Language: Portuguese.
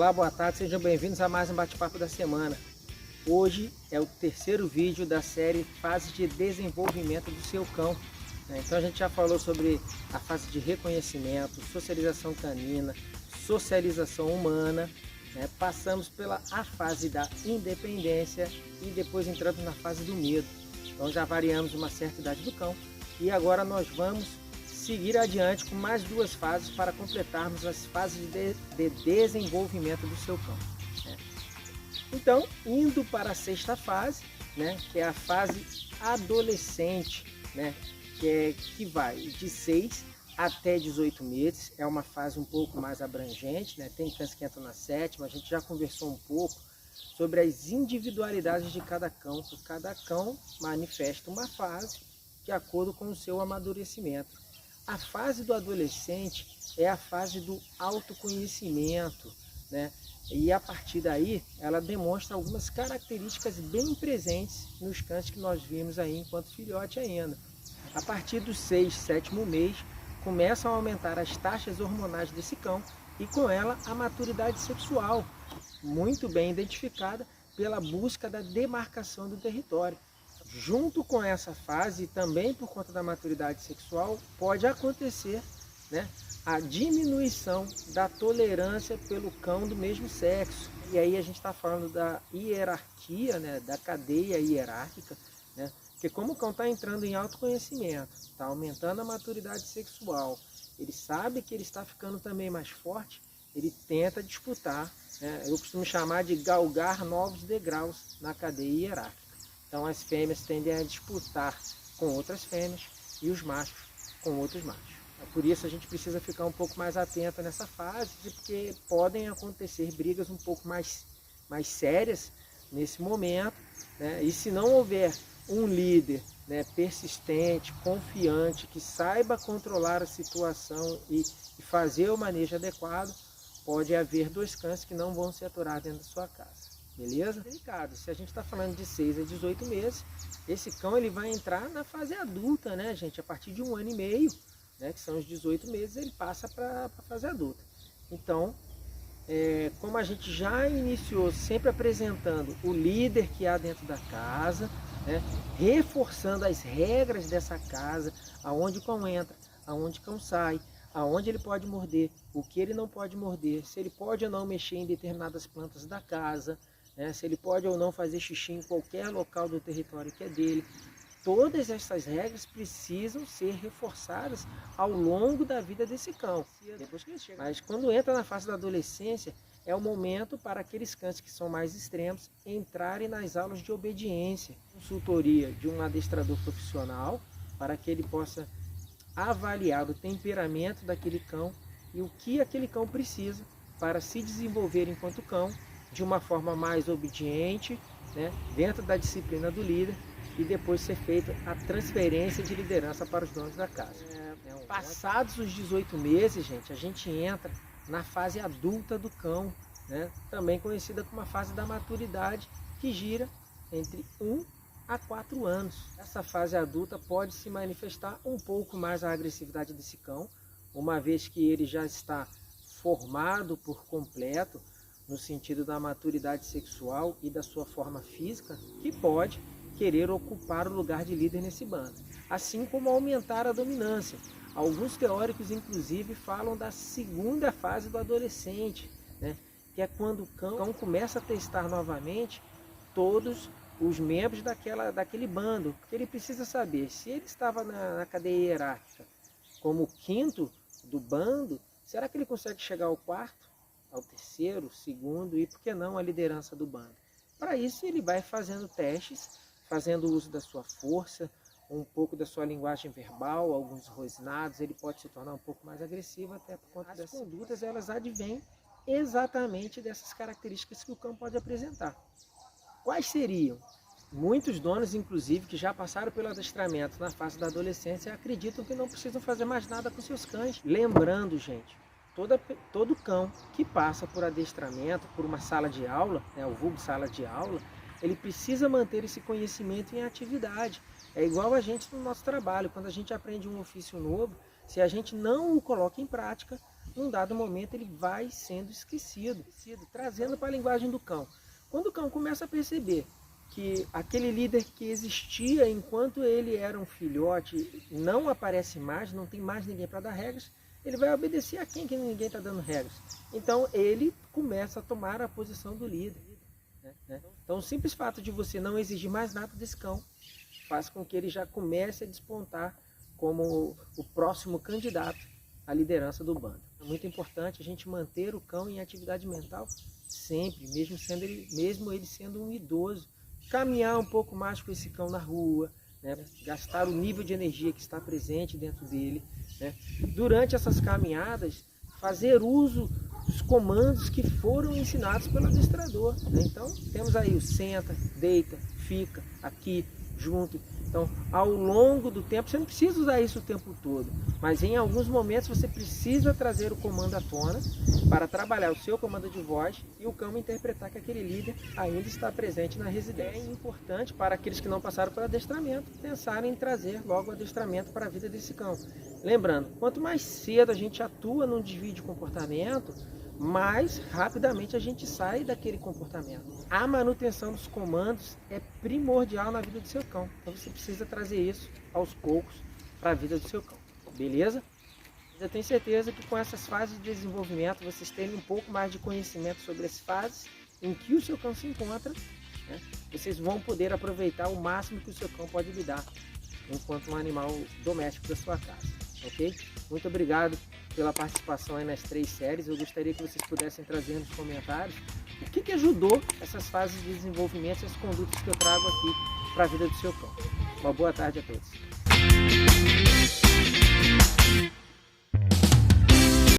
Olá, boa tarde, sejam bem-vindos a mais um bate-papo da semana. Hoje é o terceiro vídeo da série Fases de Desenvolvimento do seu cão. Então a gente já falou sobre a fase de reconhecimento, socialização canina, socialização humana, passamos pela a fase da independência e depois entramos na fase do medo. Então já variamos uma certa idade do cão e agora nós vamos seguir adiante com mais duas fases para completarmos as fases de desenvolvimento do seu cão. Então, indo para a sexta fase, que é a fase adolescente, que vai de 6 até 18 meses, é uma fase um pouco mais abrangente, tem cães que entram na sétima, a gente já conversou um pouco sobre as individualidades de cada cão, porque cada cão manifesta uma fase de acordo com o seu amadurecimento. A fase do adolescente é a fase do autoconhecimento, e a partir daí ela demonstra algumas características bem presentes nos cães que nós vimos aí enquanto filhote ainda. A partir do 6º, 7º mês, começam a aumentar as taxas hormonais desse cão e com ela a maturidade sexual, muito bem identificada pela busca da demarcação do território. Junto com essa fase, também por conta da maturidade sexual, pode acontecer a diminuição da tolerância pelo cão do mesmo sexo. E aí a gente está falando da hierarquia, da cadeia hierárquica, porque como o cão está entrando em autoconhecimento, está aumentando a maturidade sexual, ele sabe que ele está ficando também mais forte, ele tenta disputar, eu costumo chamar de galgar novos degraus na cadeia hierárquica. Então as fêmeas tendem a disputar com outras fêmeas e os machos com outros machos. Por isso a gente precisa ficar um pouco mais atento nessa fase, porque podem acontecer brigas um pouco mais sérias nesse momento, e se não houver um líder persistente, confiante, que saiba controlar a situação e fazer o manejo adequado, pode haver dois cães que não vão se aturar dentro da sua casa. Beleza? Delicado. Se a gente está falando de 6 a 18 meses, esse cão ele vai entrar na fase adulta, gente? A partir de 1 ano e meio, que são os 18 meses, ele passa para a fase adulta. Então, como a gente já iniciou sempre apresentando o líder que há dentro da casa, reforçando as regras dessa casa, aonde o cão entra, aonde o cão sai, aonde ele pode morder, o que ele não pode morder, se ele pode ou não mexer em determinadas plantas da casa, se ele pode ou não fazer xixi em qualquer local do território que é dele. Todas essas regras precisam ser reforçadas ao longo da vida desse cão. Mas quando entra na fase da adolescência, é o momento para aqueles cães que são mais extremos entrarem nas aulas de obediência, consultoria de um adestrador profissional, para que ele possa avaliar o temperamento daquele cão e o que aquele cão precisa para se desenvolver enquanto cão de uma forma mais obediente, dentro da disciplina do líder, e depois ser feita a transferência de liderança para os donos da casa. Passados os 18 meses, gente, a gente entra na fase adulta do cão, também conhecida como a fase da maturidade, que gira entre 1 a 4 anos. Essa fase adulta pode se manifestar um pouco mais a agressividade desse cão, uma vez que ele já está formado por completo, no sentido da maturidade sexual e da sua forma física, que pode querer ocupar o lugar de líder nesse bando, assim como aumentar a dominância. Alguns teóricos, inclusive, falam da segunda fase do adolescente, que é quando o cão começa a testar novamente todos os membros daquele bando, porque ele precisa saber se ele estava na cadeia hierárquica como o 5º do bando, será que ele consegue chegar ao 4º, ao 3º, 2º e, por que não, a liderança do bando? Para isso ele vai fazendo testes, fazendo uso da sua força, um pouco da sua linguagem verbal, alguns rosnados, ele pode se tornar um pouco mais agressivo, até por conta das condutas, elas advêm exatamente dessas características que o cão pode apresentar. Quais seriam? Muitos donos, inclusive, que já passaram pelo adestramento na fase da adolescência, acreditam que não precisam fazer mais nada com seus cães. Lembrando, gente, todo cão que passa por adestramento, por uma sala de aula, o vulgo sala de aula, ele precisa manter esse conhecimento em atividade. É igual a gente no nosso trabalho, quando a gente aprende um ofício novo, se a gente não o coloca em prática, num dado momento ele vai sendo esquecido, trazendo para a linguagem do cão. Quando o cão começa a perceber que aquele líder que existia enquanto ele era um filhote não aparece mais, não tem mais ninguém para dar regras, ele vai obedecer a quem que ninguém está dando regras. Então ele começa a tomar a posição do líder. Então o simples fato de você não exigir mais nada desse cão faz com que ele já comece a despontar como o próximo candidato à liderança do bando. É muito importante a gente manter o cão em atividade mental sempre, mesmo ele sendo um idoso. Caminhar um pouco mais com esse cão na rua, né? Gastar o nível de energia que está presente dentro dele. Né? Durante essas caminhadas, fazer uso dos comandos que foram ensinados pelo adestrador. Né? Então, temos aí o senta, deita, fica, aqui, junto. Então, ao longo do tempo, você não precisa usar isso o tempo todo, mas em alguns momentos você precisa trazer o comando à tona para trabalhar o seu comando de voz e o cão interpretar que aquele líder ainda está presente na residência. É importante para aqueles que não passaram por adestramento pensarem em trazer logo o adestramento para a vida desse cão. Lembrando, quanto mais cedo a gente atua num desvio de comportamento, mais rapidamente a gente sai daquele comportamento. A manutenção dos comandos é primordial na vida do seu cão. Então você precisa trazer isso aos poucos para a vida do seu cão. Beleza? Eu tenho certeza que com essas fases de desenvolvimento, vocês terem um pouco mais de conhecimento sobre as fases em que o seu cão se encontra, né? Vocês vão poder aproveitar o máximo que o seu cão pode lhe dar enquanto um animal doméstico da sua casa. Ok? Muito obrigado pela participação aí nas 3 séries. Eu gostaria que vocês pudessem trazer nos comentários o que ajudou essas fases de desenvolvimento, essas condutas que eu trago aqui para a vida do seu cão. Uma boa tarde a todos.